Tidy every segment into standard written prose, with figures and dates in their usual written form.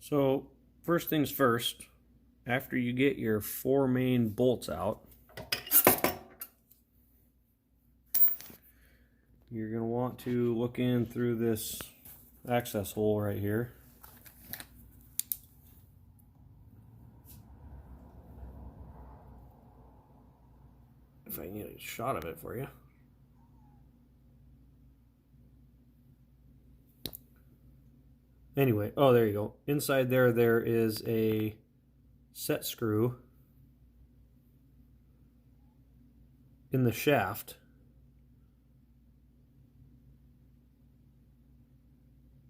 So first things first, after you get your 4 main bolts out, you're going to want to look in through this access hole right here. If I can get a shot of it for you. Anyway, oh, there you go. Inside there is a set screw in the shaft.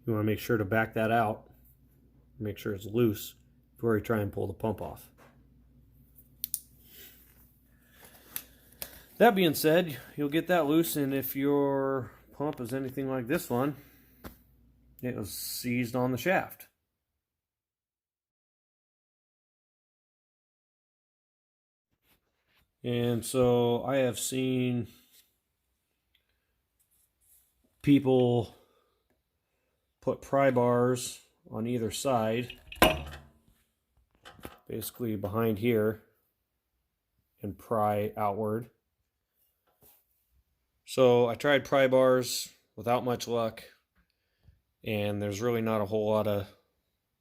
You want to make sure to back that out, make sure it's loose before you try and pull the pump off. That being said, you'll get that loose, and if your pump is anything like this one, it was seized on the shaft. And so I have seen people put pry bars on either side, basically behind here, and pry outward. So I tried pry bars without much luck, and there's really not a whole lot of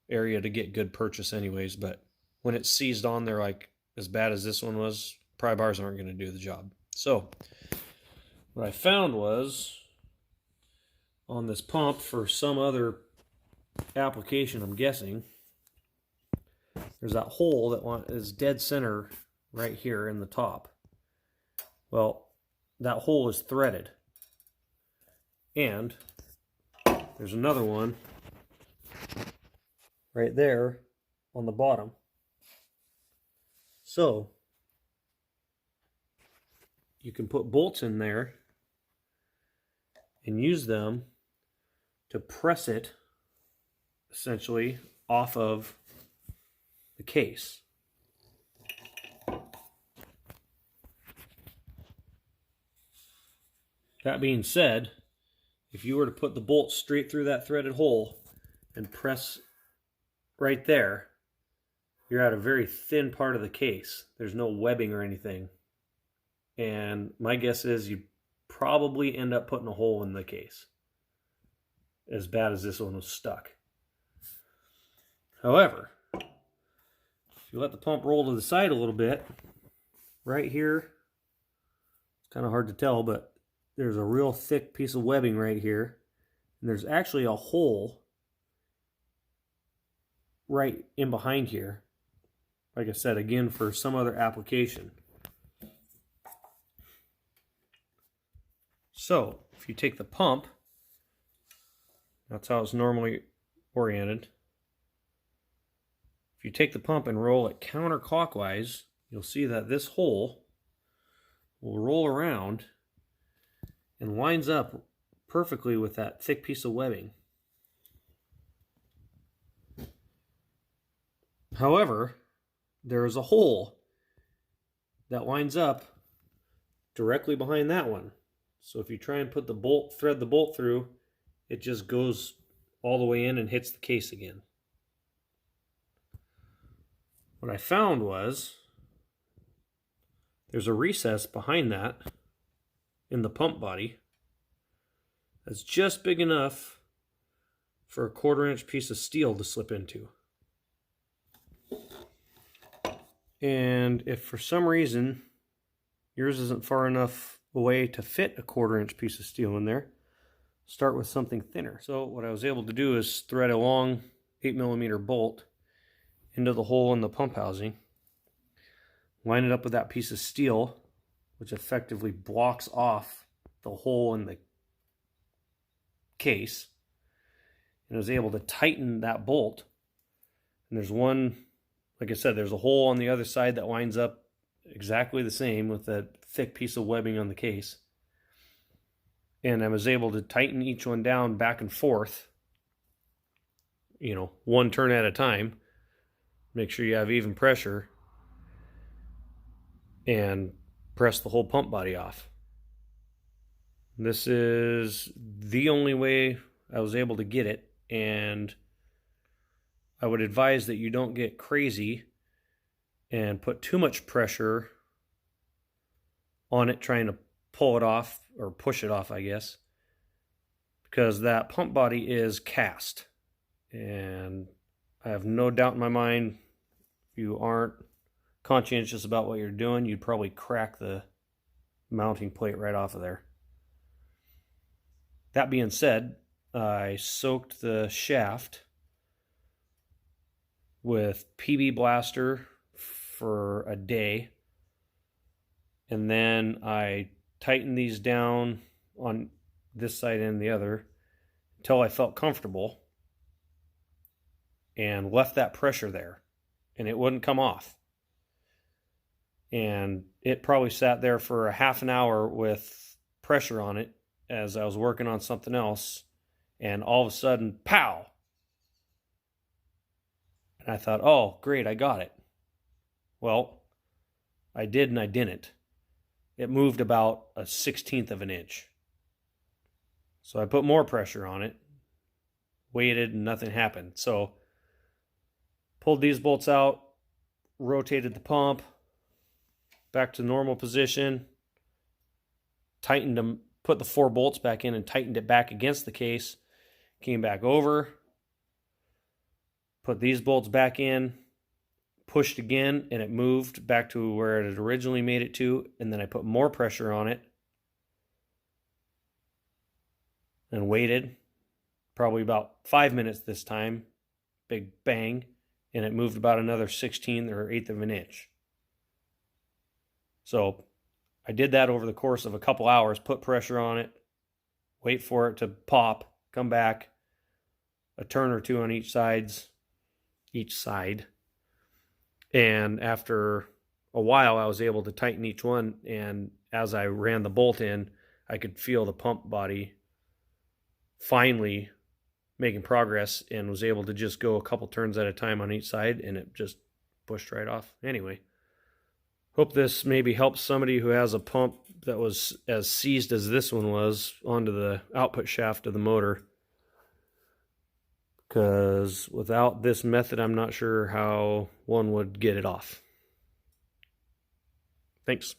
area to get good purchase anyways, but when it's seized on there like as bad as this one was, pry bars aren't going to do the job. So what I found was on this pump, for some other application I'm guessing, there's that hole that is dead center right here in the top. Well, that hole is threaded, and there's another one right there on the bottom. So you can put bolts in there and use them to press it essentially off of the case. That being said, if you were to put the bolt straight through that threaded hole and press right there, you're at a very thin part of the case. There's no webbing or anything. And my guess is you probably end up putting a hole in the case, as bad as this one was stuck. However, if you let the pump roll to the side a little bit, right here, it's kind of hard to tell, but there's a real thick piece of webbing right here, and there's actually a hole right in behind here, like I said, again for some other application. So if you take the pump, that's how it's normally oriented. If you take the pump and roll it counterclockwise, you'll see that this hole will roll around and lines up perfectly with that thick piece of webbing. However, there is a hole that lines up directly behind that one. So if you try and put the bolt, thread the bolt through, it just goes all the way in and hits the case again. What I found was there's a recess behind that in the pump body that's just big enough for a 1/4 inch piece of steel to slip into. And if for some reason yours isn't far enough away to fit a 1/4 inch piece of steel in there, start with something thinner. So what I was able to do is thread a long 8mm bolt into the hole in the pump housing, line it up with that piece of steel, which effectively blocks off the hole in the case, and I was able to tighten that bolt. And there's one, like I said, there's a hole on the other side that lines up exactly the same with that thick piece of webbing on the case. And I was able to tighten each one down back and forth, you know, one turn at a time. Make sure you have even pressure and press the whole pump body off. This is the only way I was able to get it, and I would advise that you don't get crazy and put too much pressure on it trying to pull it off or push it off, I guess, because that pump body is cast. And I have no doubt in my mind, if you aren't conscientious about what you're doing, you'd probably crack the mounting plate right off of there. That being said, I soaked the shaft with PB Blaster for a day, and then I tightened these down on this side and the other until I felt comfortable, and left that pressure there, and it wouldn't come off. And it probably sat there for a half an hour with pressure on it as I was working on something else, and all of a sudden, pow! And I thought, oh, great, I got it. Well, I did and I didn't. It moved about a 1/16 of an inch. So I put more pressure on it, waited, and nothing happened. So pulled these bolts out, rotated the pump back to normal position, tightened them, put the 4 bolts back in and tightened it back against the case, came back over, put these bolts back in, pushed again, and it moved back to where it had originally made it to, and then I put more pressure on it and waited, probably about 5 minutes this time, big bang, and it moved about another 1/16 or 1/8 of an inch. So I did that over the course of a couple hours, put pressure on it, wait for it to pop, come back, a turn or two on each side. And after a while, I was able to tighten each one. And as I ran the bolt in, I could feel the pump body finally making progress, and was able to just go a couple turns at a time on each side, and it just pushed right off. Anyway, hope this maybe helps somebody who has a pump that was as seized as this one was onto the output shaft of the motor, because without this method, I'm not sure how one would get it off. Thanks.